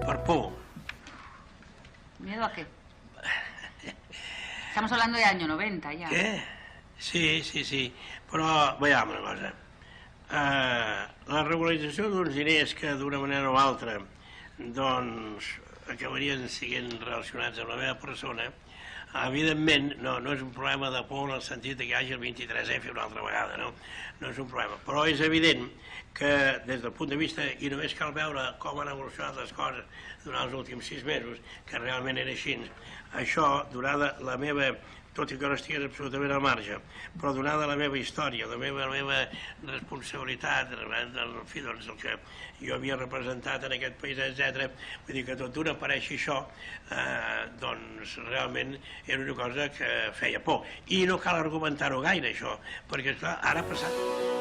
Per por. ¿Miedo a qué? Estamos hablando de año 90 ya. Què? Sí. Però, veiem una cosa. La regularització d'uns diners que d'una manera o altra doncs acabarien sent relacionats amb la meva persona, evidentment no és un problema de por en el sentit que hi hagi el 23F una altra vegada, no és un problema, però és evident que des del punt de vista, i només cal veure com han evolucionat les coses durant els últims 6 mesos, que realment era així, això, donada la meva, tot i que no estigués absolutament al marge, però donada la meva història, la meva responsabilitat, en fi, doncs el que jo havia representat en aquest país, etc. Vull dir que tot d'una apareixi això, doncs realment era una cosa que feia por. I no cal argumentar-ho gaire, això, perquè, esclar, ara ha passat.